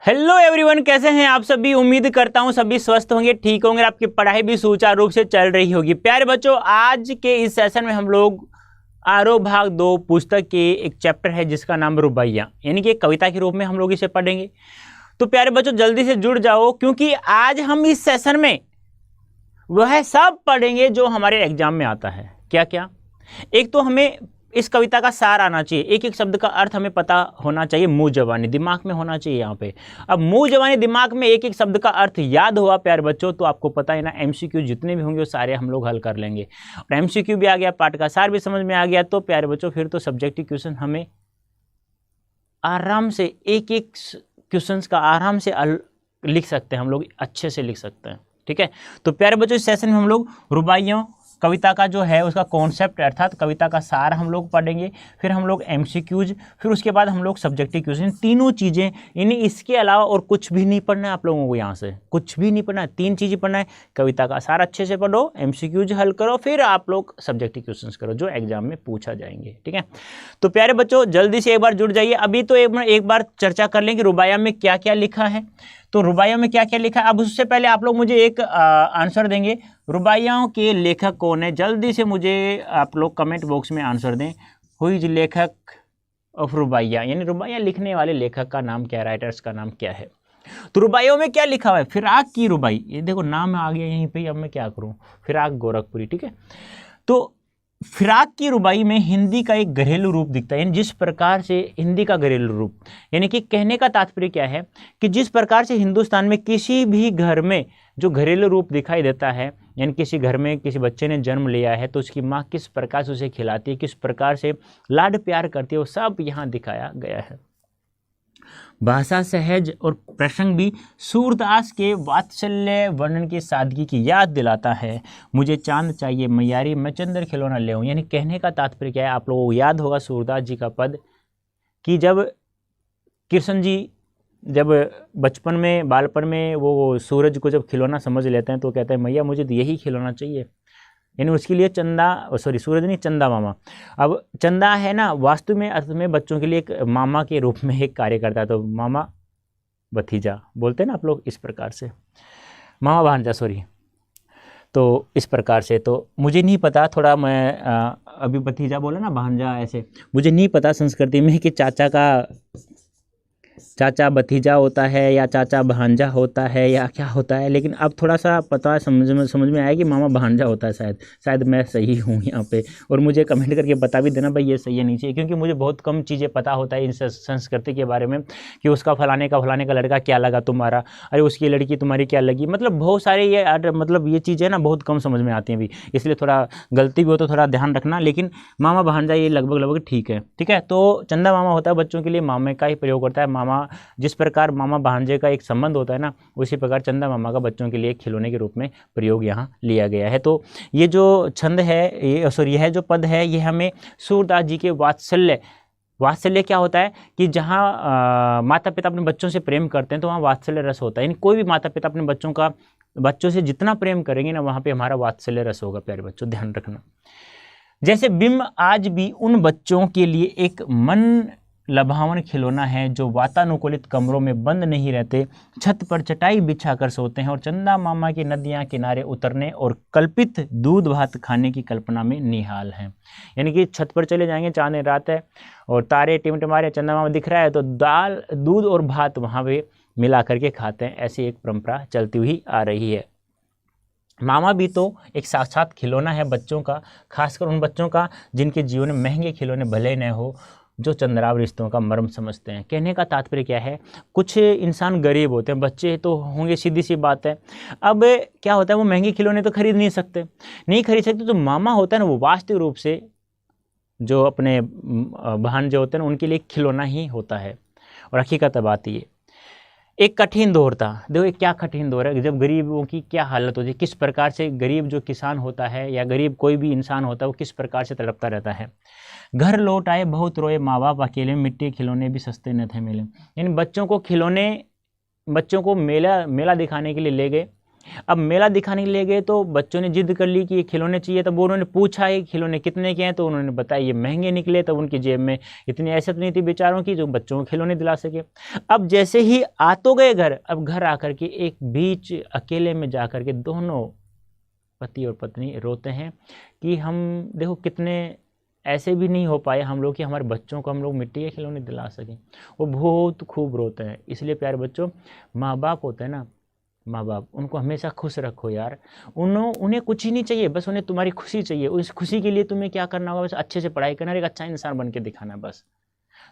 Hello everyone, कैसे हैं आप सभी। उम्मीद करता हूं सभी स्वस्थ होंगे, ठीक होंगे, आपकी पढ़ाई भी सुचारू रूप से चल रही होगी। प्यारे बच्चों, आज के इस सेशन में हम लोग आरोह भाग 2 पुस्तक के एक चैप्टर है जिसका नाम रुबाइयाँ, यानी कि एक कविता के रूप में हम लोग इसे पढ़ेंगे। तो प्यारे बच्चों जल्दी से जुड़ जाओ, क्योंकि आज हम इस सेशन में वह सब पढ़ेंगे जो हमारे एग्जाम में आता है। क्या क्या? एक तो हमें इस कविता का सार आना चाहिए, एक एक शब्द का अर्थ हमें पता होना चाहिए, मुंह जबानी दिमाग में होना चाहिए यहाँ पे। अब मुंह जबानी दिमाग में एक एक शब्द का अर्थ याद हुआ प्यारे बच्चों, तो आपको पता है ना, एमसीक्यू जितने भी होंगे वो सारे हम लोग हल कर लेंगे। और एमसीक्यू भी आ गया, पाठ का सार भी समझ में आ गया, तो प्यारे बच्चों फिर तो सब्जेक्टिव क्वेश्चन हमें आराम से एक एक क्वेश्चन का आराम से लिख सकते हैं, हम लोग अच्छे से लिख सकते हैं। ठीक है, तो प्यारे बच्चों इस सेशन में हम लोग रुबाइयों कविता का जो है उसका कॉन्सेप्ट अर्थात कविता का सार हम लोग पढ़ेंगे, फिर हम लोग एमसीक्यूज, फिर उसके बाद हम लोग सब्जेक्टिव क्वेश्चन, तीनों चीज़ें। यानी इसके अलावा और कुछ भी नहीं पढ़ना है आप लोगों को, यहाँ से कुछ भी नहीं पढ़ना है, 3 चीज़ें पढ़ना है। कविता का सार अच्छे से पढ़ो, एमसीक्यूज हल करो, फिर आप लोग सब्जेक्टिव क्वेश्चन करो जो एग्जाम में पूछा जाएंगे। ठीक है, तो प्यारे बच्चों जल्दी से एक बार जुड़ जाइए। अभी तो एक बार चर्चा कर लें कि रुबाइयाँ में क्या क्या लिखा है। तो रुबाइयों में क्या क्या लिखा है, अब उससे पहले आप लोग मुझे एक आंसर देंगे, रुबाइयों के लेखक कौन है। जल्दी से मुझे आप लोग कमेंट बॉक्स में आंसर दें, हु इज लेखक ऑफ रुबाइयाँ, यानी रुबाइयाँ लिखने वाले लेखक का नाम क्या है, राइटर्स का नाम क्या है। तो रुबाइयों में क्या लिखा हुआ है, फिराक की रुबाई, ये देखो नाम आ गया यहीं पे, अब मैं क्या करूँ, फिराक गोरखपुरी। ठीक है, तो फिराक की रुबाई में हिंदी का एक घरेलू रूप दिखता है, यानी जिस प्रकार से हिंदी का घरेलू रूप, यानी कि कहने का तात्पर्य क्या है कि जिस प्रकार से हिंदुस्तान में किसी भी घर में जो घरेलू रूप दिखाई देता है, यानी किसी घर में किसी बच्चे ने जन्म लिया है तो उसकी माँ किस प्रकार से उसे खिलाती है, किस प्रकार से लाड प्यार करती है, वो सब यहाँ दिखाया गया है। भाषा सहज और प्रसंग भी सूरदास के वात्सल्य वर्णन की सादगी की याद दिलाता है। मुझे चांद चाहिए मैयारी, मैं चंद्र खिलौना ले आऊं, यानी कहने का तात्पर्य क्या है, आप लोगों को याद होगा सूरदास जी का पद कि जब कृष्ण जी जब बचपन में बालपन में वो सूरज को जब खिलौना समझ लेते हैं तो कहते हैं मैया मुझे तो यही खिलौना चाहिए, यानी उसके लिए सूरज नहीं, चंदा मामा। अब चंदा है ना, वास्तु में अर्थ में बच्चों के लिए एक मामा के रूप में एक कार्य करता है, तो मामा भतीजा बोलते हैं ना आप लोग, इस प्रकार से मामा भांजा, तो इस प्रकार से। तो मुझे नहीं पता, थोड़ा मैं अभी भतीजा बोला ना, भांजा, ऐसे मुझे नहीं पता संस्कृति में कि चाचा भतीजा होता है या चाचा भांजा होता है या क्या होता है, लेकिन अब थोड़ा सा पता समझ में आया कि मामा भांजा होता है। शायद मैं सही हूँ यहाँ पे, और मुझे कमेंट करके बता भी देना भाई ये सही है नहीं चाहिए, क्योंकि मुझे बहुत कम चीज़ें पता होता है इन संस्कृति के बारे में कि उसका फलाने का लड़का क्या लगा तुम्हारा, अरे उसकी लड़की तुम्हारी क्या लगी, मतलब बहुत सारे ये चीज़ें ना बहुत कम समझ में आती हैं भी, इसलिए थोड़ा गलती भी हो तो थोड़ा ध्यान रखना। लेकिन मामा भांजा ये लगभग ठीक है। ठीक है, तो चंदा मामा होता है बच्चों के लिए, मामे का ही प्रयोग करता है। मामा जिस प्रकार मामा भांजे का एक संबंध होता है ना, उसी प्रकार चंदा मामा का बच्चों के लिए खिलौने के रूप में प्रयोग यहाँ लिया गया है। तो ये जो छंद है, यह जो पद है, ये हमें सूरदास जी के वात्सल्य क्या होता है कि जहाँ माता पिता अपने बच्चों से प्रेम करते हैं तो वहाँ वात्सल्य रस होता है, यानी कोई भी माता पिता अपने बच्चों से जितना प्रेम करेंगे ना, वहाँ पे हमारा वात्सल्य रस होगा। प्यारे बच्चों ध्यान रखना, जैसे बिंब आज भी उन बच्चों के लिए एक मन लभावन खिलौना है जो वातानुकूलित कमरों में बंद नहीं रहते, छत पर चटाई बिछाकर सोते हैं और चंदा मामा की नदियां किनारे उतरने और कल्पित दूध भात खाने की कल्पना में निहाल हैं। यानी कि छत पर चले जाएंगे, चांद रात है और तारे टिमटिमारे, चंदा मामा दिख रहा है तो दाल दूध और भात वहाँ पे मिला करके खाते हैं, ऐसी एक परंपरा चलती हुई आ रही है। मामा भी तो एक साक्षात खिलौना है बच्चों का, खासकर उन बच्चों का जिनके जीवन में महंगे खिलौने भले न हो, जो चंद्राव रिश्तों का मर्म समझते हैं। कहने का तात्पर्य क्या है, कुछ इंसान गरीब होते हैं, बच्चे तो होंगे, सीधी सी बात है। अब क्या होता है, वो महंगे खिलौने तो खरीद नहीं सकते, तो मामा होता है ना, वो वास्तविक रूप से जो अपने भांजे होते हैं ना, उनके लिए खिलौना ही होता है। और हकीकत बात ये एक कठिन दौर था, देखो क्या कठिन दौर है, जब गरीबों की क्या हालत होती है, किस प्रकार से गरीब जो किसान होता है या गरीब कोई भी इंसान होता है वो किस प्रकार से तड़पता रहता है। घर लौट आए बहुत रोए माँ बाप अकेले, मिट्टी खिलौने भी सस्ते न थे मिले। यानी बच्चों को मेला दिखाने के लिए ले गए अब मेला दिखाने के लिए गए तो बच्चों ने जिद कर ली कि ये खिलौने चाहिए, तब उन्होंने पूछा ये खिलौने कितने के हैं, तो उन्होंने बताया ये महंगे निकले। तब उनकी जेब में इतनी हैसियत नहीं थी बेचारों की जो बच्चों को खिलौने दिला सके। अब जैसे ही आ तो गए घर, अब घर आकर के एक बीच अकेले में जा कर के दोनों पति और पत्नी रोते हैं कि हम देखो कितने ऐसे भी नहीं हो पाए हम लोग कि हमारे बच्चों को हम लोग मिट्टी के खिलौने दिला सकें। वो बहुत खूब रोते हैं। इसलिए प्यारे बच्चों, माँ बाप होते हैं ना, माँ बाप, उनको हमेशा खुश रखो यार। उन्हें कुछ ही नहीं चाहिए, बस उन्हें तुम्हारी खुशी चाहिए। उस खुशी के लिए तुम्हें क्या करना होगा, बस अच्छे से पढ़ाई करना, एक अच्छा इंसान बन के दिखाना बस।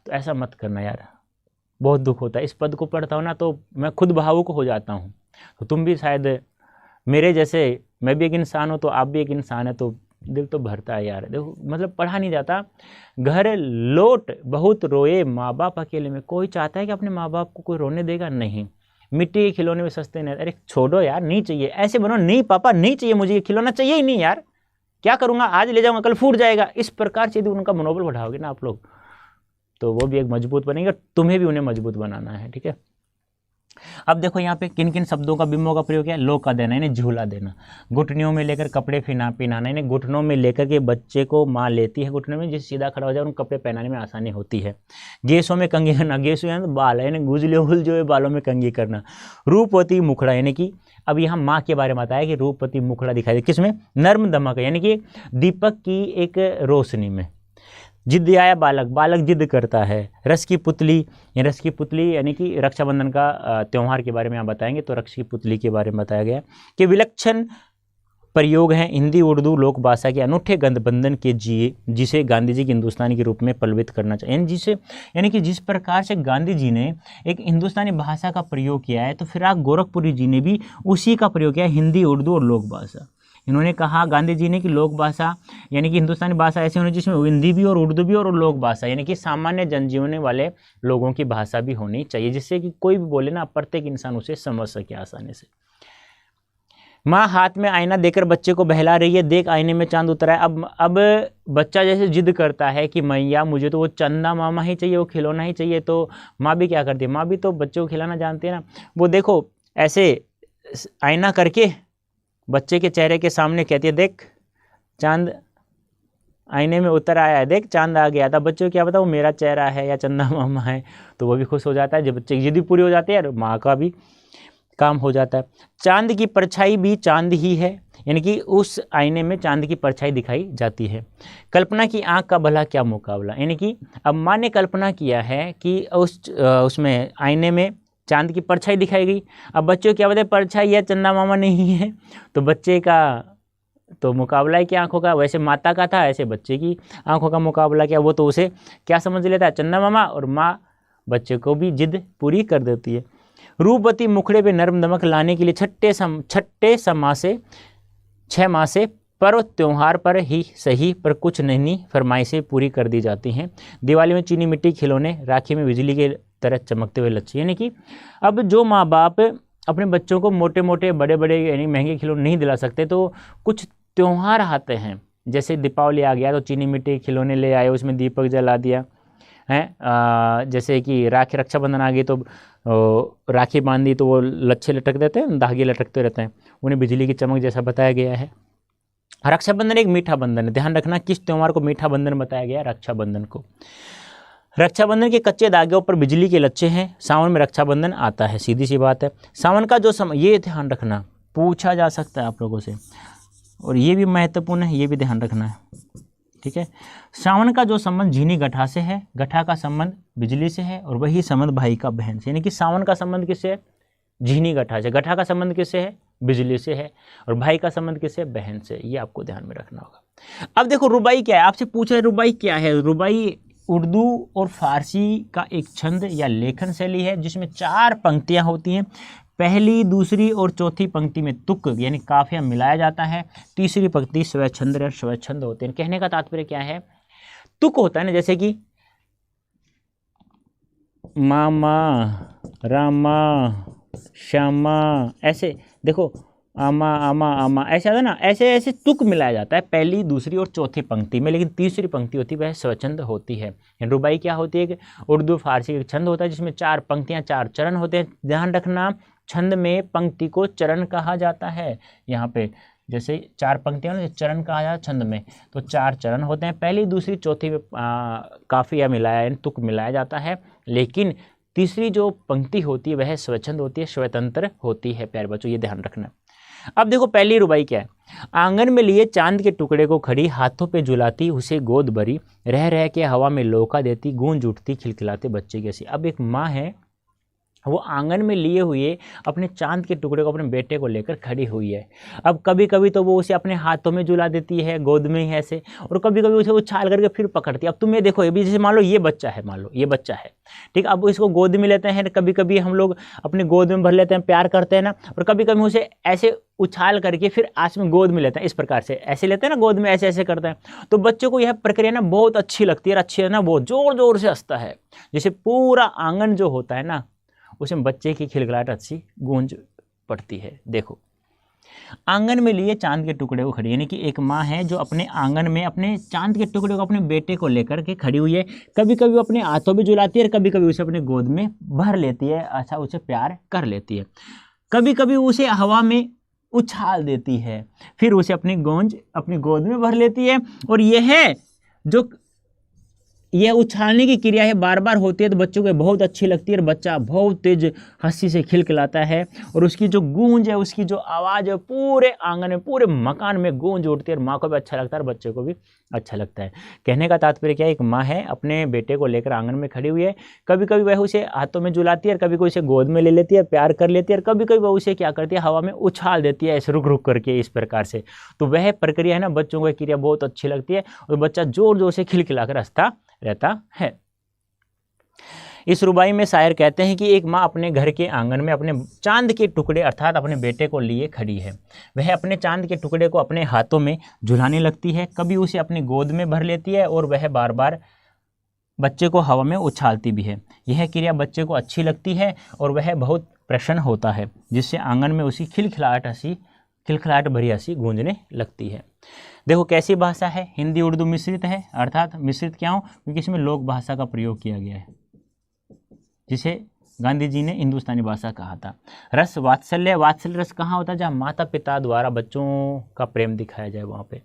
तो ऐसा मत करना यार, बहुत दुख होता है। इस पद को पढ़ता हूँ ना तो मैं खुद भावुक हो जाता हूँ। तो तुम भी शायद मेरे जैसे, मैं भी एक इंसान हूँ तो आप भी एक इंसान है, तो दिल तो भरता है यार। देखो मतलब पढ़ा नहीं जाता। घर लौट बहुत रोए माँ बाप अकेले में। कोई चाहता है कि अपने माँ बाप को कोई रोने देगा? नहीं। मिट्टी के खिलौने में सस्ते नहीं, अरे छोड़ो यार, नहीं चाहिए। ऐसे बनो, नहीं पापा नहीं चाहिए, मुझे ये खिलौना चाहिए ही नहीं यार, क्या करूँगा, आज ले जाऊँगा कल फूट जाएगा। इस प्रकार से यदि उनका मनोबल बढ़ाओगे ना आप लोग, तो वो भी एक मजबूत बनेंगे, तुम्हें भी उन्हें मजबूत बनाना है। ठीक है। अब देखो यहाँ पे किन किन शब्दों का बिंबों का प्रयोग किया। लो का देना, यानी झूला देना। घुटनियों में लेकर कपड़े पिनाना, यानी घुटनों में लेकर के बच्चे को माँ लेती है घुटनों में, जिससे सीधा खड़ा हो जाए, उनको कपड़े पहनाने में आसानी होती है। गेसों में कंघी करना, गेसों यानी बाल, यानी गुजले हुल जो है बालों में कंघी करना। रूपवती मुखड़ा, यानी कि अब यहाँ माँ के बारे में बताया कि रूपवती मुखड़ा दिखाई दे किसमें, नर्म दमक, यानी कि दीपक की एक रोशनी में। जिद आया बालक, बालक जिद करता है। रस की पुतली, रस की पुतली यानी कि रक्षाबंधन का त्यौहार के बारे में आप बताएंगे, तो रस की पुतली के बारे में बताया गया कि विलक्षण प्रयोग हैं हिंदी उर्दू लोक भाषा के अनूठे गठबंधन के जिसे गांधी जी के हिंदुस्तानी के रूप में पल्लवित करना चाहिए। यानी कि जिस प्रकार से गांधी जी ने एक हिंदुस्तानी भाषा का प्रयोग किया है, तो फिर आप गोरखपुरी जी ने भी उसी का प्रयोग किया है, हिंदी उर्दू और लोक भाषा। इन्होंने कहा गांधी जी ने कि लोक भाषा यानी कि हिंदुस्तानी भाषा ऐसी होनी जिसमें हिंदी भी और उर्दू भी और लोक भाषा यानी कि सामान्य जनजीवन वाले लोगों की भाषा भी होनी चाहिए, जिससे कि कोई भी बोले ना, प्रत्येक इंसान उसे समझ सके आसानी से। माँ हाथ में आईना देकर बच्चे को बहला रही है, देख आईने में चांद उतरा है। अब बच्चा जैसे जिद करता है कि मैया मुझे तो वो चंदा मामा ही चाहिए, वो खिलौना ही चाहिए, तो माँ भी क्या करती है, माँ भी तो बच्चों को खिलाना जानती है ना। वो देखो ऐसे आईना करके बच्चे के चेहरे के सामने कहती है, देख चांद आईने में उतर आया है, देख चांद आ गया था। बच्चों को क्या पता वो मेरा चेहरा है या चंदा मामा है, तो वो भी खुश हो जाता है। जब बच्चे की जिद पूरी हो जाती है और माँ का भी काम हो जाता है। चांद की परछाई भी चांद ही है, यानी कि उस आईने में चांद की परछाई दिखाई जाती है। कल्पना की आंख का भला क्या मुकाबला, यानी कि अब माँ ने कल्पना किया है कि उसमें आईने में चांद की परछाई दिखाई गई। अब बच्चों को क्या बताए, परछाई या चंदा मामा नहीं है, तो बच्चे का तो मुकाबला ही क्या आंखों का, वैसे माता का था ऐसे बच्चे की आंखों का मुकाबला क्या, वो तो उसे क्या समझ लेता है, चंदा मामा, और माँ बच्चे को भी जिद पूरी कर देती है। रूपवती मुखड़े पे नर्म दमक लाने के लिए छठे समा से 6 माह से पर्व त्योहार पर ही सही पर कुछ नई फरमाइशें पूरी कर दी जाती हैं। दिवाली में चीनी मिट्टी खिलौने, राखी में बिजली के तरह चमकते हुए लच्छे। यानी कि अब जो माँ बाप अपने बच्चों को मोटे मोटे बड़े बड़े यानी महंगे खिलौने नहीं दिला सकते, तो कुछ त्यौहार आते हैं, जैसे दीपावली आ गया तो चीनी मिट्टी खिलौने ले आए, उसमें दीपक जला दिया है। जैसे कि रक्षाबंधन आ गई तो राखी बांधी तो वो लच्छे लटक देते हैं, धागे लटकते रहते हैं, उन्हें बिजली की चमक जैसा बताया गया है। रक्षाबंधन एक मीठा बंधन है, ध्यान रखना किस त्यौहार को मीठा बंधन बताया गया, रक्षाबंधन को। रक्षाबंधन के कच्चे धागे पर बिजली के लच्छे हैं। सावन में रक्षाबंधन आता है, सीधी सी बात है। सावन का जो समय, ये ध्यान रखना, पूछा जा सकता है आप लोगों से, और ये भी महत्वपूर्ण है, ये भी ध्यान रखना है, ठीक है। सावन का जो संबंध झीनी गठा से है, गठा का संबंध बिजली से है, और वही संबंध भाई का बहन से, यानी कि सावन का संबंध किससे है, झीनी गठा से, गठा का संबंध किससे है, बिजली से है, और भाई का संबंध किससे, बहन से। ये आपको ध्यान में रखना होगा। अब देखो रुबाई क्या है, आपसे पूछ रहे रुबाई क्या है। रुबाई उर्दू और फारसी का एक छंद या लेखन शैली है जिसमें 4 पंक्तियां होती हैं। पहली, दूसरी और चौथी पंक्ति में तुक यानी काफिया मिलाया जाता है। तीसरी पंक्ति स्वच्छंद और स्वच्छंद होते हैं। कहने का तात्पर्य क्या है, तुक होता है ना, जैसे कि मामा, रामा, श्यामा, ऐसे देखो आमा आमा आमा ऐसे आता है ना, ऐसे ऐसे तुक मिलाया जाता है पहली, दूसरी और चौथी पंक्ति में, लेकिन तीसरी पंक्ति होती है वह स्वच्छंद होती है। रुबाई क्या होती है कि उर्दू फारसी का छंद होता है जिसमें 4 पंक्तियां 4 चरण होते हैं। ध्यान रखना छंद में पंक्ति को चरण कहा जाता है। यहाँ पे जैसे 4 पंक्तियां ना, चरण कहा जाता है छंद में, तो 4 चरण होते हैं। पहली, दूसरी, चौथी में काफिया मिलाया तुक मिलाया जाता है, लेकिन तीसरी जो पंक्ति होती है वह स्वच्छंद होती है, स्वतंत्र होती है। प्यारे बच्चों ये ध्यान रखना। अब देखो पहली रुबाई क्या है। आंगन में लिए चांद के टुकड़े को खड़ी, हाथों पे झुलाती उसे गोद भरी, रह रह के हवा में लौका देती, गूंज उठती खिलखिलाते बच्चे की हंसी। अब एक माँ है, वो आंगन में लिए हुए अपने चांद के टुकड़े को अपने बेटे को लेकर खड़ी हुई है। अब कभी कभी तो वो उसे अपने हाथों में झुला देती है, गोद में ही ऐसे, और कभी कभी उसे उछाल करके फिर पकड़ती है। अब तुम ये देखो, ये भी जैसे मान लो ये बच्चा है, मान लो ये बच्चा है, ठीक। अब इसको गोद में लेते हैं, कभी कभी हम लोग अपने गोद में भर लेते हैं, प्यार करते हैं ना, और कभी कभी उसे ऐसे उछाल करके फिर आस में गोद में लेते हैं, इस प्रकार से ऐसे लेते हैं ना, गोद में ऐसे ऐसे करते हैं। तो बच्चों को यह प्रक्रिया ना बहुत अच्छी लगती है, अच्छी है ना, बहुत जोर जोर से हंसता है, जैसे पूरा आंगन जो होता है ना उसमें बच्चे की खिलखिलाहट अच्छी गूंज पड़ती है। देखो, आंगन में लिए चांद के टुकड़े को खड़ी, यानी कि एक माँ है जो अपने आंगन में अपने चांद के टुकड़े को अपने बेटे को लेकर के खड़ी हुई है। कभी कभी वो अपने हाथों में झुलाती है और कभी कभी उसे अपने गोद में भर लेती है, अच्छा उसे प्यार कर लेती है। कभी कभी उसे हवा में उछाल देती है, फिर उसे अपनी गोद में भर लेती है। और यह उछालने की क्रिया है बार बार होती है, तो बच्चों को बहुत अच्छी लगती है और बच्चा बहुत तेज हंसी से खिलखिलाता है, और उसकी जो गूंज है, उसकी जो आवाज़ है, पूरे आंगन में, पूरे मकान में गूंज उठती है, और माँ को भी अच्छा लगता है और बच्चे को भी अच्छा लगता है। कहने का तात्पर्य क्या है, एक माँ है अपने बेटे को लेकर आंगन में खड़ी हुई है, कभी कभी वह उसे हाथों में झुलाती है, कभी कभी उसे गोद में ले लेती है, प्यार कर लेती है, और कभी कभी वह उसे क्या करती है, हवा में उछाल देती है, ऐसे रुक रुक करके, इस प्रकार से। तो वह प्रक्रिया है ना, बच्चों को क्रिया बहुत अच्छी लगती है और बच्चा जोर जोर से खिलखिलाकर हंसता रहता है। इस रुबाई में शायर कहते हैं कि एक माँ अपने घर के आंगन में अपने चांद के टुकड़े अर्थात अपने बेटे को लिए खड़ी है। वह अपने चांद के टुकड़े को अपने हाथों में झुलाने लगती है, कभी उसे अपनी गोद में भर लेती है और वह बार बार बच्चे को हवा में उछालती भी है। यह क्रिया बच्चे को अच्छी लगती है और वह बहुत प्रसन्न होता है, जिससे आंगन में उसी खिलखिलाहट भरी हंसी गूंजने लगती है। देखो कैसी भाषा है, हिंदी उर्दू मिश्रित है, अर्थात मिश्रित क्यों, क्योंकि इसमें लोक भाषा का प्रयोग किया गया है, जिसे गांधी जी ने हिंदुस्तानी भाषा कहा था। रस वात्सल्य रस कहाँ होता है, जहाँ माता पिता द्वारा बच्चों का प्रेम दिखाया जाए वहाँ पे।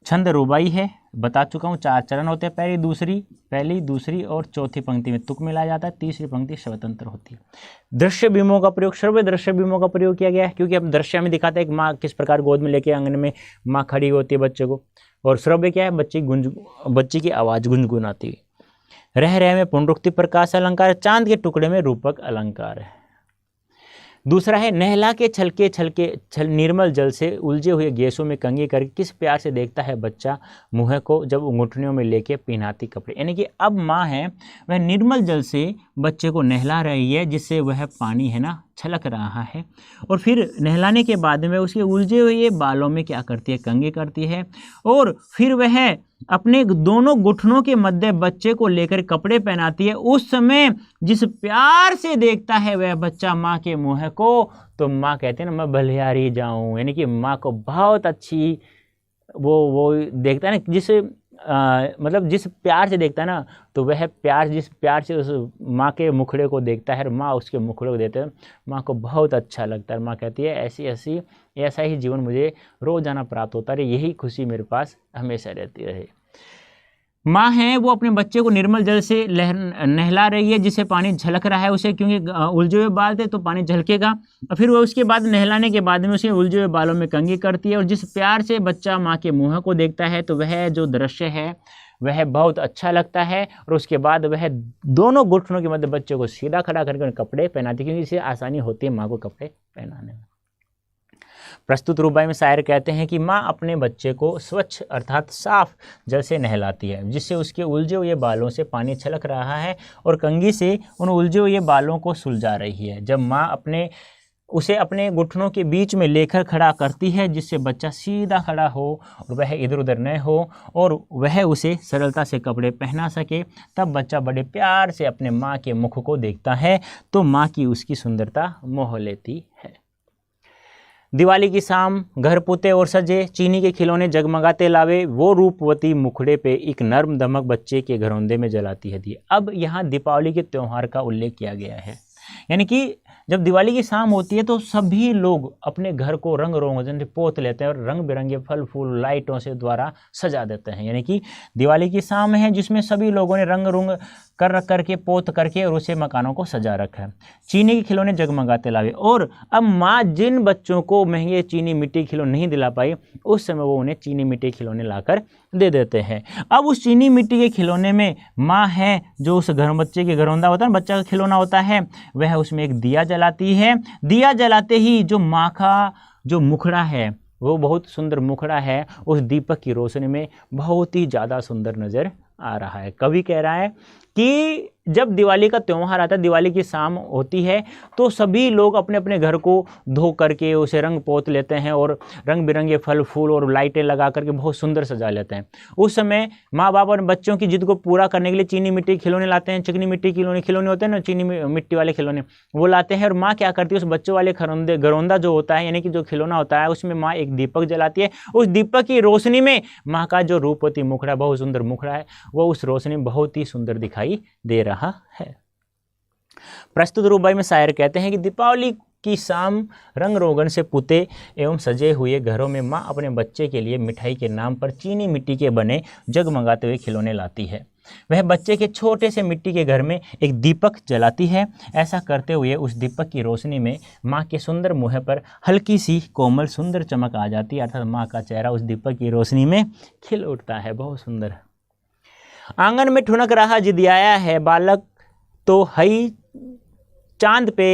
छंद रुबाई है, बता चुका हूँ, 4 चरण होते हैं, पहली दूसरी और चौथी पंक्ति में तुक मिलाया जाता है, तीसरी पंक्ति स्वतंत्र होती है। दृश्य बिंबों का प्रयोग, श्रव्य दृश्य बिंबों का प्रयोग किया गया है, क्योंकि अब दृश्य में दिखाते हैं कि माँ किस प्रकार गोद में लेके आंगन में माँ खड़ी होती है बच्चे को, और श्रव्य क्या है, बच्ची की आवाज़ गुनगुनाती है। रह रहे में पुनरुक्ति प्रकाश अलंकार, चांद के टुकड़े में रूपक अलंकार है। दूसरा है नहला के छल निर्मल जल से उलझे हुए गैसों में कंघी करके किस प्यार से देखता है बच्चा मुँह को जब उंगलियों में लेके पहनाती कपड़े। यानी कि अब माँ है वह निर्मल जल से बच्चे को नहला रही है, जिससे वह पानी है ना छलक रहा है, और फिर नहलाने के बाद में उसके उलझे हुए बालों में क्या करती है, कंघी करती है, और फिर वह अपने दोनों घुटनों के मध्य बच्चे को लेकर कपड़े पहनाती है। उस समय जिस प्यार से देखता है वह बच्चा माँ के मुँह को, तो माँ कहते हैं ना मैं बलिहारी जाऊँ, यानी कि माँ को बहुत अच्छी वो देखता है ना, मतलब जिस प्यार से देखता है ना, तो वह प्यार जिस प्यार से उस माँ के मुखड़े को देखता है और माँ उसके मुखड़े को देते हैं, माँ को बहुत अच्छा लगता है। माँ कहती है ऐसा ही जीवन मुझे रोजाना प्राप्त होता रहे, यही खुशी मेरे पास हमेशा रहती रहे। माँ है वो अपने बच्चे को निर्मल जल से नहला रही है, जिसे पानी झलक रहा है उसे, क्योंकि उलझे हुए बाल थे तो पानी झलकेगा, और फिर वो उसके बाद नहलाने के बाद में उसे उलझे हुए बालों में कंघी करती है, और जिस प्यार से बच्चा माँ के मुँह को देखता है तो वह जो दृश्य है वह बहुत अच्छा लगता है, और उसके बाद वह दोनों घुटनों के मध्य बच्चे को सीधा खड़ा करके उन्हें कपड़े पहनाती है, क्योंकि इससे आसानी होती है माँ को कपड़े पहनाने में। प्रस्तुत रुबाई में शायर कहते हैं कि माँ अपने बच्चे को स्वच्छ अर्थात साफ जल से नहलाती है, जिससे उसके उलझे हुए बालों से पानी छलक रहा है, और कंघी से उन उलझे हुए बालों को सुलझा रही है। जब माँ उसे अपने घुटनों के बीच में लेकर खड़ा करती है, जिससे बच्चा सीधा खड़ा हो और वह इधर उधर न हो, और वह उसे सरलता से कपड़े पहना सके, तब बच्चा बड़े प्यार से अपने माँ के मुख को देखता है, तो माँ की उसकी सुंदरता मोह लेती है। दिवाली की शाम घर पुते और सजे, चीनी के खिलौने जगमगाते लावे, वो रूपवती मुखड़े पे एक नर्म दमक बच्चे के घरौंदे में जलाती है दिए। अब यहाँ दीपावली के त्यौहार का उल्लेख किया गया है, यानी कि जब दिवाली की शाम होती है तो सभी लोग अपने घर को रंग रोगन से पोत लेते हैं और रंग बिरंगे फल फूल लाइटों से द्वारा सजा देते हैं। यानी कि दिवाली की शाम है जिसमें सभी लोगों ने रंग रुंग कर करके पोत करके और उसे मकानों को सजा रखा है। चीनी के खिलौने जगमगाते लावे। और अब माँ जिन बच्चों को महंगे चीनी मिट्टी के खिलौने नहीं दिला पाई, उस समय वो उन्हें चीनी मिट्टी के खिलौने लाकर दे देते हैं। अब उस चीनी मिट्टी के खिलौने में माँ है जो उस घर बच्चे के घरौंदा होता है, बच्चा का खिलौना होता है, वह उसमें एक दिया जलाती है। दिया जलाते ही जो माँ का जो मुखड़ा है वो बहुत सुंदर मुखड़ा है, उस दीपक की रोशनी में बहुत ही ज़्यादा सुंदर नज़र आ रहा है। कवि कह रहा है कि जब दिवाली का त्यौहार आता है, दिवाली की शाम होती है, तो सभी लोग अपने अपने घर को धो करके उसे रंग पोत लेते हैं और रंग बिरंगे फल फूल और लाइटें लगा करके बहुत सुंदर सजा लेते हैं। उस समय माँ बाप और बच्चों की जिद को पूरा करने के लिए चीनी मिट्टी के खिलौने लाते हैं। चिकनी मिट्टी के खिलौने होते हैं ना, चीनी मिट्टी वाले खिलौने, वो लाते हैं। और माँ क्या करती है, उस बच्चों वाले घरौंदा जो होता है, यानी कि जो खिलौना होता है, उसमें माँ एक दीपक जलाती है। उस दीपक की रोशनी में माँ का जो रूपवती मुखड़ा, बहुत सुंदर मुखड़ा है, वो उस रोशनी में बहुत ही सुंदर दिखाई दे रहा है। प्रस्तुत रूबाई में शायर कहते हैं कि दीपावली की शाम रंग रोगन से पुते एवं सजे हुए घरों में माँ अपने बच्चे के लिए मिठाई के नाम पर चीनी मिट्टी के बने जगमगाते हुए खिलौने लाती है। वह बच्चे के छोटे से मिट्टी के घर में एक दीपक जलाती है। ऐसा करते हुए उस दीपक की रोशनी में माँ के सुंदर मुँह पर हल्की सी कोमल सुंदर चमक आ जाती है, अर्थात माँ का चेहरा उस दीपक की रोशनी में खिल उठता है। बहुत सुंदर। आंगन में ठुनक रहा जिदियाया है, बालक तो हई चांद पे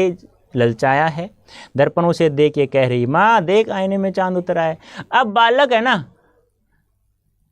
ललचाया है। दर्पण उसे देख के कह रही, माँ देख आईने में चांद उतर आया है। अब बालक है ना,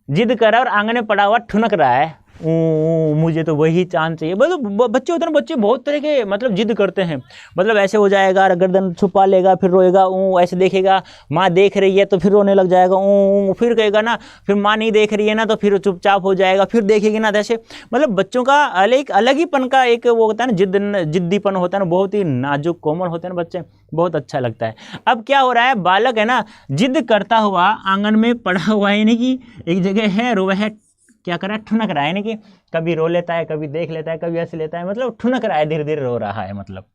जिद कर रहा है और आंगन में पड़ा हुआ ठुनक रहा है, मुझे तो वही चांद चाहिए। मतलब बच्चे होते हैं ना, बच्चे बहुत तरह के मतलब जिद करते हैं। मतलब ऐसे हो जाएगा, गर्दन छुपा लेगा, फिर रोएगा, ऐसे देखेगा, माँ देख रही है तो फिर रोने लग जाएगा, फिर कहेगा ना, फिर माँ नहीं देख रही है ना तो फिर चुपचाप हो जाएगा, फिर देखेगी ना, ऐसे मतलब बच्चों का अलग ही पन का एक वो होता है ना, जिद्दीपन होता है ना, बहुत ही नाजुक कोमल होते हैं ना बच्चे, बहुत अच्छा लगता है। अब क्या हो रहा है, बालक है ना जिद करता हुआ आंगन में पड़ा हुआ है, यानी कि एक जगह है, रो है, क्या कर रहा है, ठुनक रहा है, यानी कि कभी रो लेता है, कभी देख लेता है, कभी हंस लेता है, मतलब ठुनक रहा है, धीरे धीरे रो रहा है। मतलब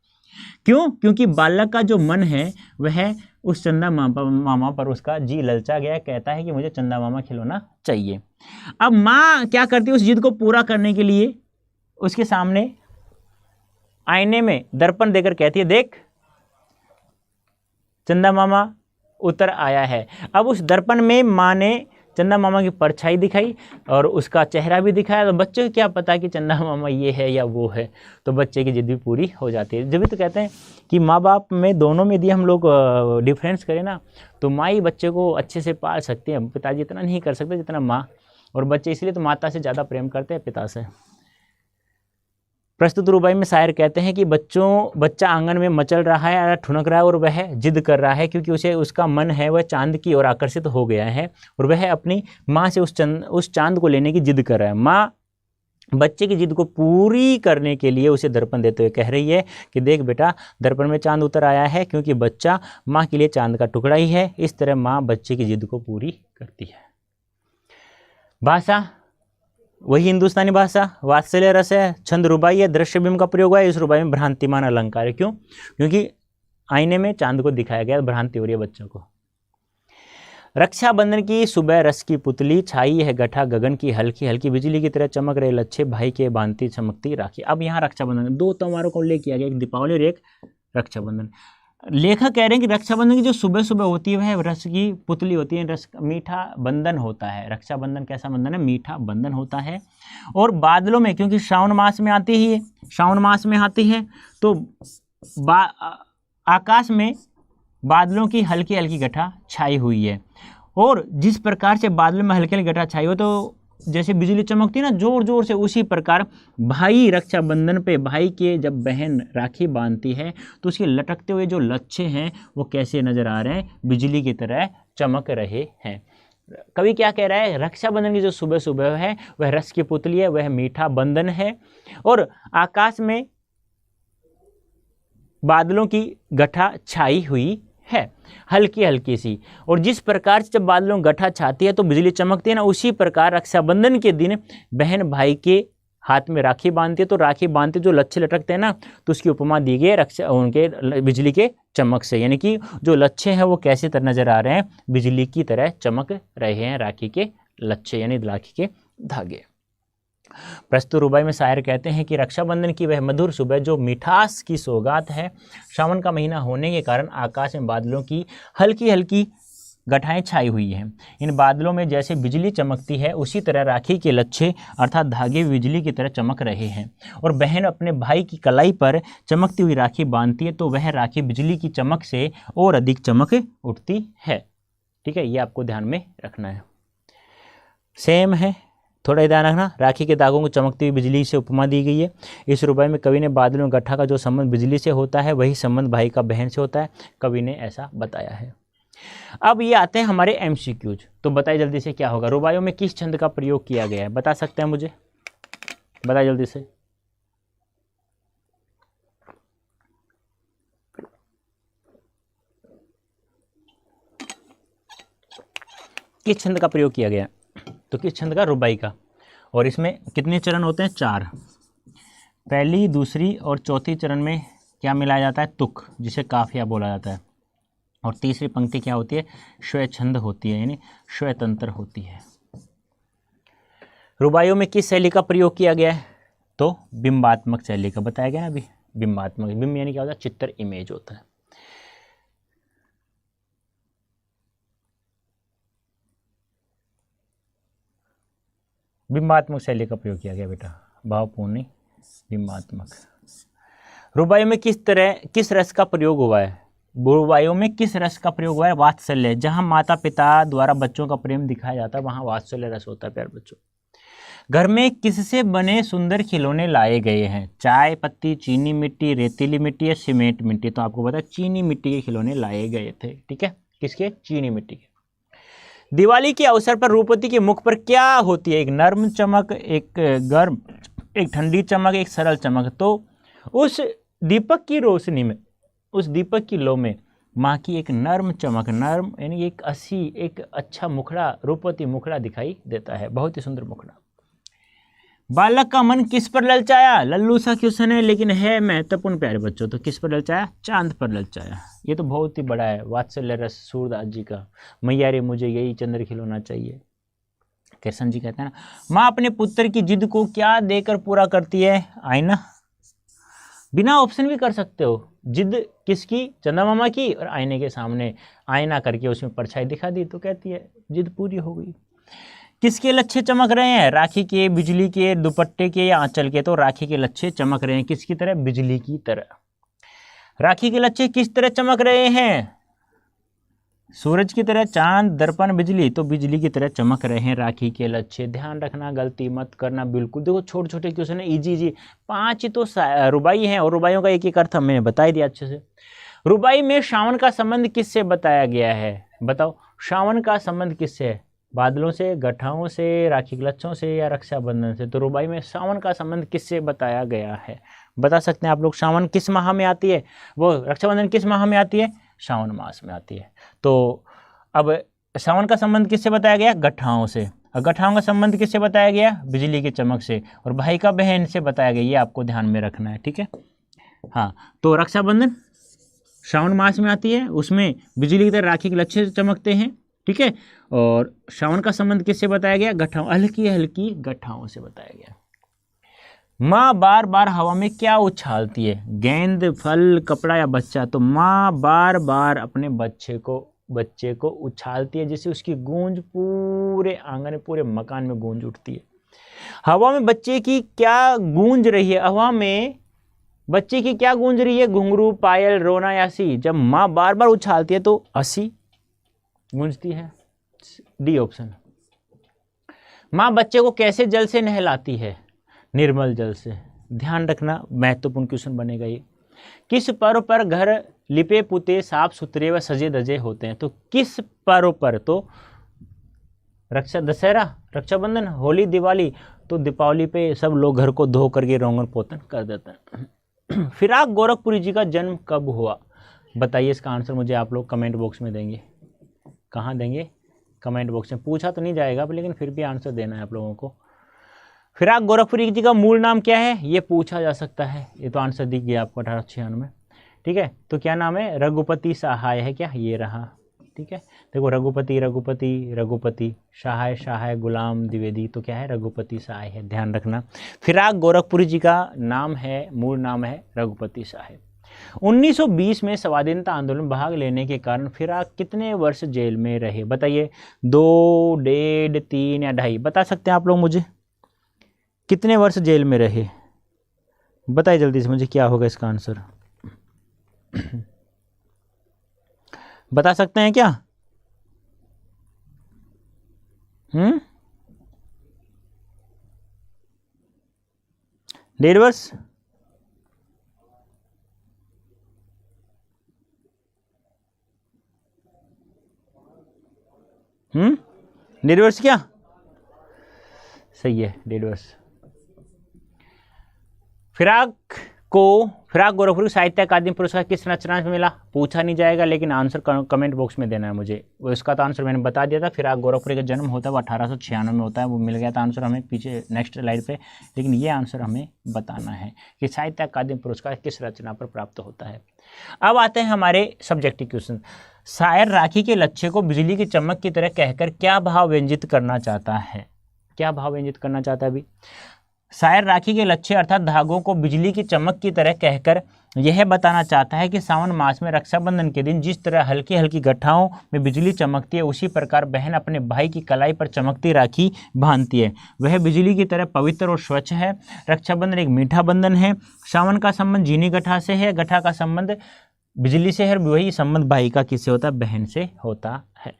क्यों? क्योंकि बालक का जो मन है वह उस चंदा मामा पर उसका जी ललचा गया, कहता है कि मुझे चंदा मामा खिलौना चाहिए। अब माँ क्या करती है, उस जिद को पूरा करने के लिए उसके सामने आईने में दर्पण देकर कहती है, देख चंदा मामा उतर आया है। अब उस दर्पण में माँ ने चंदा मामा की परछाई दिखाई और उसका चेहरा भी दिखाया। तो बच्चे को क्या पता कि चंदा मामा ये है या वो है, तो बच्चे की जिद भी पूरी हो जाती है। जब भी तो कहते हैं कि माँ बाप में दोनों में यदि हम लोग डिफरेंस करें ना, तो माँ ही बच्चे को अच्छे से पाल सकती है, पिताजी इतना नहीं कर सकते जितना माँ। और बच्चे इसलिए तो माता से ज़्यादा प्रेम करते हैं पिता से। प्रस्तुत रूबाई में शायर कहते हैं कि बच्चा आंगन में मचल रहा है, ठुनक रहा है और वह जिद कर रहा है, क्योंकि उसे उसका मन है वह चांद की ओर आकर्षित हो गया है और वह अपनी माँ से उस चांद को लेने की जिद कर रहा है। माँ बच्चे की जिद को पूरी करने के लिए उसे दर्पण देते हुए कह रही है कि देख बेटा, दर्पण में चांद उतर आया है, क्योंकि बच्चा माँ के लिए चांद का टुकड़ा ही है। इस तरह माँ बच्चे की जिद को पूरी करती है। भाषा वही हिंदुस्तानी भाषा, वात्सल्य रस है, छंद रुबाई है, दृश्य बिंब का प्रयोग है। इस रुबाई में भ्रांतिमान अलंकार है। क्यों? क्योंकि आईने में चांद को दिखाया गया, भ्रांति हो रही है बच्चों को। रक्षाबंधन की सुबह रस की पुतली, छाई है गठा गगन की हल्की हल्की, बिजली की तरह चमक रहे लच्छे, भाई के बांधती चमकती राखी। अब यहाँ रक्षाबंधन, दो त्योहारों को उल्लेख किया गया, एक दीपावली और एक रक्षाबंधन। लेखक कह रहे हैं कि रक्षाबंधन की जो सुबह सुबह होती है वह रस की पुतली होती है, रस मीठा बंधन होता है। रक्षाबंधन कैसा बंधन है? मीठा बंधन होता है। और बादलों में, क्योंकि श्रावण मास में आती है, श्रावण मास में आती है, तो आकाश में बादलों की हल्की हल्की गठा छाई हुई है। और जिस प्रकार से बादलों में हल्की हल्की गठा छाई हो, तो जैसे बिजली चमकती है ना जोर जोर से, उसी प्रकार भाई रक्षाबंधन पे भाई के जब बहन राखी बांधती है तो उसके लटकते हुए जो लच्छे हैं वो कैसे नज़र आ रहे हैं? बिजली की तरह चमक रहे हैं। कवि क्या कह रहा है? रक्षाबंधन की जो सुबह सुबह है वह रस की पुतली है, वह मीठा बंधन है। और आकाश में बादलों की गठा छाई हुई है, हल्की हल्की सी। और जिस प्रकार से जब बादलों गठा छाती है तो बिजली चमकती है ना, उसी प्रकार रक्षाबंधन के दिन बहन भाई के हाथ में राखी बांधती है, तो राखी बांधते जो लच्छे लटकते हैं ना, तो उसकी उपमा दी गई है रक्षा उनके बिजली के चमक से, यानी कि जो लच्छे हैं वो कैसे तरह नजर आ रहे हैं, बिजली की तरह चमक रहे हैं राखी के लच्छे यानी राखी के धागे। प्रस्तुत रुबाई में शायर कहते हैं कि रक्षाबंधन की वह मधुर सुबह जो मिठास की सौगात है, सावन का महीना होने के कारण आकाश में बादलों की हल्की हल्की गठाएं छाई हुई हैं। इन बादलों में जैसे बिजली चमकती है, उसी तरह राखी के लच्छे अर्थात धागे बिजली की तरह चमक रहे हैं। और बहन अपने भाई की कलाई पर चमकती हुई राखी बांधती है, तो वह राखी बिजली की चमक से और अधिक चमक उठती है। ठीक है, ये आपको ध्यान में रखना है। सेम है, थोड़ा ध्यान रखना। राखी के धागों को चमकती हुई बिजली से उपमा दी गई है। इस रुबाई में कवि ने बादलों गठा का जो संबंध बिजली से होता है, वही संबंध भाई का बहन से होता है। कवि ने ऐसा बताया है। अब ये आते हैं हमारे एमसीक्यूज। तो बताइए जल्दी से क्या होगा, रुबाइयों में किस छंद का प्रयोग किया गया है, बता सकते हैं मुझे, बताइए जल्दी से। किस छंद का प्रयोग किया गया, तो किस छंद का, रुबाई का। और इसमें कितने चरण होते हैं, 4। पहली, दूसरी और चौथी चरण में क्या मिलाया जाता है, तुक, जिसे काफिया बोला जाता है। और तीसरी पंक्ति क्या होती है, श्वय छंद होती है, यानी श्वय तंत्र होती है। रुबाइयों में किस शैली का प्रयोग किया गया है, तो बिंबात्मक शैली का, बताया गया ना अभी। बिंबात्मक, बिंब यानी क्या होता है, चित्र, इमेज होता है। बिंबात्मक शैली का प्रयोग किया गया बेटा, भावपूर्ण बिंबात्मक। रुबाइयों में किस रस का प्रयोग हुआ है, रुबाइयों में किस रस का प्रयोग हुआ है, वात्सल्य। जहां माता पिता द्वारा बच्चों का प्रेम दिखाया जाता है, वहां वात्सल्य रस होता है प्यारे बच्चों। घर में किससे बने सुंदर खिलौने लाए गए हैं, चाय पत्ती, चीनी मिट्टी, रेतीली मिट्टी या सीमेंट मिट्टी। तो आपको पता है चीनी मिट्टी के खिलौने लाए गए थे। ठीक है, किसके, चीनी मिट्टी के। दिवाली के अवसर पर रूपवती के मुख पर क्या होती है, एक नर्म चमक, एक गर्म, एक ठंडी चमक, एक सरल चमक। तो उस दीपक की रोशनी में, उस दीपक की लो में माँ की एक नर्म चमक, नर्म यानी एक एक अच्छा मुखड़ा, रूपवती मुखड़ा दिखाई देता है, बहुत ही सुंदर मुखड़ा। बालक का मन किस पर ललचाया, लल्लू सा क्वेश्चन है लेकिन है महत्वपूर्ण प्यारे बच्चों। तो किस पर ललचाया, चांद पर ललचाया। ये तो बहुत ही बड़ा है, वात्सल्य रस सूरदास जी का। मैया रे मुझे यही चंद्र खिलौना चाहिए। कृष्ण जी कहते हैं ना, माँ अपने पुत्र की जिद को क्या देकर पूरा करती है, आईना। बिना ऑप्शन भी कर सकते हो, जिद किसकी, चंदा मामा की, और आईने के सामने आईना करके उसमें परछाई दिखा दी तो कहती है जिद पूरी हो गई। किसके लच्छे चमक रहे हैं, राखी के, बिजली के, दुपट्टे के या आंचल के। तो राखी के लच्छे चमक रहे हैं किसकी तरह, बिजली की तरह। राखी के लच्छे किस तरह चमक रहे हैं, सूरज की तरह, चांद, दर्पण, बिजली। तो बिजली की तरह चमक रहे हैं राखी के लच्छे। ध्यान रखना, गलती मत करना बिल्कुल। देखो छोटे छोटे क्वेश्चन है, इजी। 5 तो रुबाई हैं और रुबाइयों का एक अर्थ मैंने बता दिया अच्छे से। रुबाई में सावन का संबंध किससे बताया गया है, बताओ। सावन का संबंध किससे है, बादलों से, गठाओं से, राखी के लच्छों से या रक्षाबंधन से। तो रुबाई में सावन का संबंध किससे बताया गया है, बता सकते हैं आप लोग। सावन किस माह में आती है, वो रक्षाबंधन किस माह में आती है, सावन मास में आती है। तो अब सावन का संबंध किससे बताया गया, गठाओं से। और गठाओं का संबंध किससे बताया गया, बिजली की चमक से। और भाई का बहन से बताया गया, ये आपको ध्यान में रखना है। ठीक है, हाँ। तो रक्षाबंधन सावन मास में आती है, उसमें बिजली की तरह राखी के लच्छे चमकते हैं। ठीक है, और सावन का संबंध किससे बताया गया, गठाओं, हल्की हल्की गठाओं से बताया गया। माँ बार बार हवा में क्या उछालती है, गेंद, फल, कपड़ा या बच्चा। तो माँ बार बार अपने बच्चे को उछालती है, जिससे उसकी गूंज पूरे आंगन, पूरे मकान में गूंज उठती है। हवा में बच्चे की क्या गूंज रही है, हवा में बच्चे की क्या गूंज रही है, घुंघरू, पायल, रोना या सी। जब माँ बार बार उछालती है तो असी गूंजती है, डी ऑप्शन। माँ बच्चे को कैसे जल से नहलाती है, निर्मल जल से। ध्यान रखना, महत्वपूर्ण क्वेश्चन बनेगा ये। किस पर्व पर घर लिपे पुते, साफ सुथरे व सजे धजे होते हैं। तो किस पर्व पर, तो दशहरा, रक्षाबंधन, होली, दिवाली। तो दीपावली पे सब लोग घर को धो करके रोगन पोतन कर देते हैं। फिराक गोरखपुरी जी का जन्म कब हुआ, बताइए। इसका आंसर मुझे आप लोग कमेंट बॉक्स में देंगे। कहाँ देंगे, कमेंट बॉक्स में। पूछा तो नहीं जाएगा लेकिन फिर भी आंसर देना है आप लोगों को। फिराक गोरखपुरी जी का मूल नाम क्या है, ये पूछा जा सकता है। ये तो आंसर दिख गया आपको 1896, ठीक है। तो क्या नाम है, रघुपति सहाय है क्या, ये रहा, ठीक है। देखो रघुपति रघुपति रघुपति, सहाय सहाय, गुलाम द्विवेदी, तो क्या है, रघुपति सहाय है, ध्यान रखना। फिराक गोरखपुरी जी का नाम है, मूल नाम है रघुपति सहाय। 1920 में स्वाधीनता आंदोलन में भाग लेने के कारण फिराक कितने वर्ष जेल में रहे, बताइए। 2, 1.5, 3 या 2.5, बता सकते हैं आप लोग मुझे कितने वर्ष जेल में रहे, बताइए जल्दी से मुझे, क्या होगा इसका आंसर। बता सकते हैं क्या? 1.5 वर्ष, डेढ़ वर्ष क्या सही है, 1.5 वर्ष। फिराक गोरखपुरी साहित्य अकादमी पुरस्कार किस रचना में मिला, पूछा नहीं जाएगा, लेकिन आंसर कमेंट बॉक्स में देना है मुझे। वो इसका तो आंसर मैंने बता दिया था। फिराक गोरखपुरी का जन्म होता है वो 1896 में होता है, वो मिल गया था आंसर हमें पीछे नेक्स्ट स्लाइड पे, लेकिन ये आंसर हमें बताना है कि साहित्य अकादमी पुरस्कार किस रचना पर प्राप्त होता है। अब आते हैं हमारे सब्जेक्टिव क्वेश्चन। शायर राखी के लच्छे को बिजली की चमक की तरह कहकर क्या भाव व्यंजित करना चाहता है, क्या भाव व्यंजित करना चाहता है अभी। शायर राखी के लच्छे अर्थात धागों को बिजली की चमक की तरह कहकर यह बताना चाहता है कि सावन मास में रक्षाबंधन के दिन जिस तरह हल्की हल्की गठाओं में बिजली चमकती है, उसी प्रकार बहन अपने भाई की कलाई पर चमकती राखी बांधती है। वह बिजली की तरह पवित्र और स्वच्छ है। रक्षाबंधन एक मीठा बंधन है। सावन का संबंध जीनी गठा से है, गठा का संबंध बिजली से है, वही संबंध भाई का किससे होता है, बहन से होता है,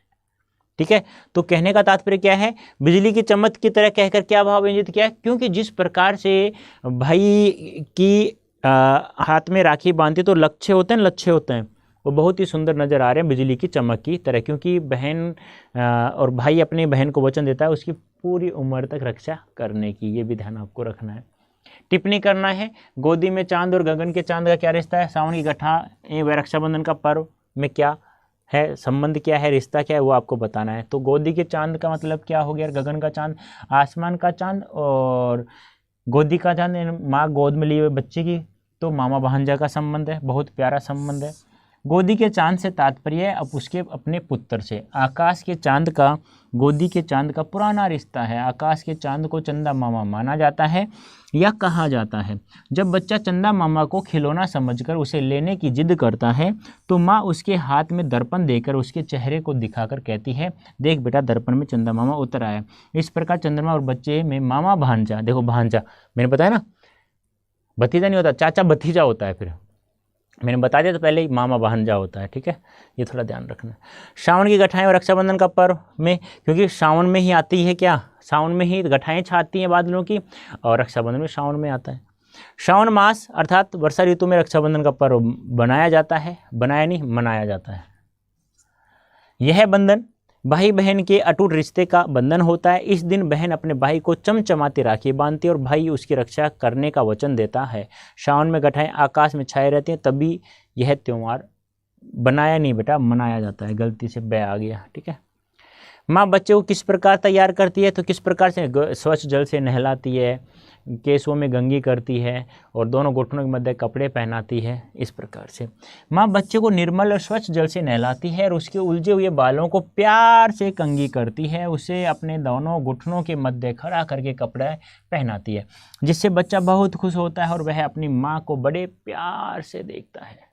ठीक है। तो कहने का तात्पर्य क्या है, बिजली की चमक की तरह कहकर क्या भाव व्यंजित किया, क्योंकि जिस प्रकार से भाई की हाथ में राखी बांधती तो लच्छे होते हैं, लच्छे होते हैं, वो बहुत ही सुंदर नजर आ रहे हैं बिजली की चमक की तरह, क्योंकि बहन और भाई अपनी बहन को वचन देता है उसकी पूरी उम्र तक रक्षा करने की, ये भी ध्यान आपको रखना है। टिप्पणी करना है, गोदी में चांद और गगन के चांद का क्या रिश्ता है, सावन की गठा व रक्षाबंधन का पर्व में क्या है, संबंध क्या है, रिश्ता क्या है, वो आपको बताना है। तो गोदी के चांद का मतलब क्या हो गया, गगन का चांद आसमान का चांद, और गोदी का चांद माँ गोद में लिए हुए बच्चे की, तो मामा भांजा का संबंध है, बहुत प्यारा संबंध है। गोदी के चांद से तात्पर्य है अब उसके अपने पुत्र से। आकाश के चांद का गोदी के चांद का पुराना रिश्ता है। आकाश के चांद को चंदा मामा माना जाता है या कहा जाता है। जब बच्चा चंदा मामा को खिलौना समझकर उसे लेने की जिद करता है तो माँ उसके हाथ में दर्पण देकर उसके चेहरे को दिखाकर कहती है, देख बेटा दर्पण में चंदा मामा उतर आया। इस प्रकार चंद्रमा और बच्चे में मामा भांजा, देखो भांजा मैंने बताया ना, भतीजा नहीं होता, चाचा भतीजा होता है, फिर मैंने बता दिया तो पहले ही मामा भांजा होता है, ठीक है, ये थोड़ा ध्यान रखना। श्रावण की गठाएं और रक्षाबंधन का पर्व में, क्योंकि श्रावण में ही आती है क्या, सावन में ही गठाएं छाती हैं बादलों की, और रक्षाबंधन में श्रावण में आता है। श्रावण मास अर्थात वर्षा ऋतु में रक्षाबंधन का पर्व बनाया जाता है, बनाया नहीं मनाया जाता है। यह बंधन भाई बहन के अटूट रिश्ते का बंधन होता है। इस दिन बहन अपने भाई को चमचमाती राखी बांधती है और भाई उसकी रक्षा करने का वचन देता है। श्रावण में गठाएं आकाश में छाए रहती हैं, तभी यह त्यौहार बनाया नहीं बेटा मनाया जाता है, गलती से बै आ गया, ठीक है। माँ बच्चे को किस प्रकार तैयार करती है, तो किस प्रकार से स्वच्छ जल से नहलाती है, केसों में कंघी करती है और दोनों घुटनों के मध्य कपड़े पहनाती है। इस प्रकार से माँ बच्चे को निर्मल और स्वच्छ जल से नहलाती है और उसके उलझे हुए बालों को प्यार से कंघी करती है, उसे अपने दोनों घुटनों के मध्य खड़ा करके कपड़े पहनाती है, जिससे बच्चा बहुत खुश होता है और वह अपनी माँ को बड़े प्यार से देखता है।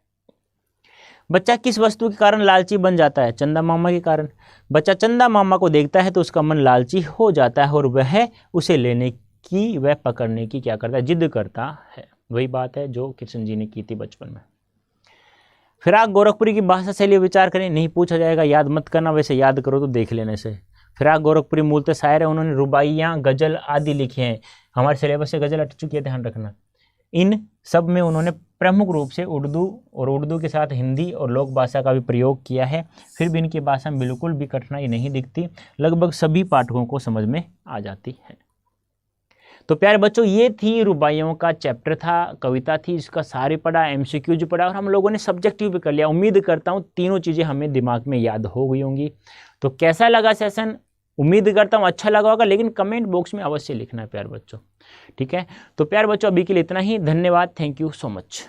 बच्चा किस वस्तु के कारण लालची बन जाता है, चंदा मामा के कारण। बच्चा चंदा मामा को देखता है तो उसका मन लालची हो जाता है और वह उसे लेने की, वह पकड़ने की क्या करता है, जिद करता है। वही बात है जो कृष्ण जी ने की थी बचपन में। फिराक गोरखपुरी की भाषा शैली विचार करें, नहीं पूछा जाएगा, याद मत करना, वैसे याद करो तो देख लेने से। फिराक गोरखपुरी मूलतः शायर है, उन्होंने रुबाइयाँ गजल आदि लिखे हैं। हमारे सिलेबस से गजल हट चुकी है, ध्यान रखना। इन सब में उन्होंने प्रमुख रूप से उर्दू और उर्दू के साथ हिंदी और लोक भाषा का भी प्रयोग किया है। फिर भी इनकी भाषा में बिल्कुल भी कठिनाई नहीं दिखती, लगभग सभी पाठकों को समझ में आ जाती है। तो प्यारे बच्चों, ये थी रुबाइयों का चैप्टर था, कविता थी, इसका सारे पढ़ा, एमसीक्यूज पढ़ा और हम लोगों ने सब्जेक्टिव भी कर लिया। उम्मीद करता हूँ तीनों चीज़ें हमें दिमाग में याद हो गई होंगी। तो कैसा लगा सेशन, उम्मीद करता हूँ अच्छा लगा होगा, लेकिन कमेंट बॉक्स में अवश्य लिखना है प्यारे बच्चों। ठीक है, तो प्यारे बच्चों अभी के लिए इतना ही, धन्यवाद, थैंक यू सो मच।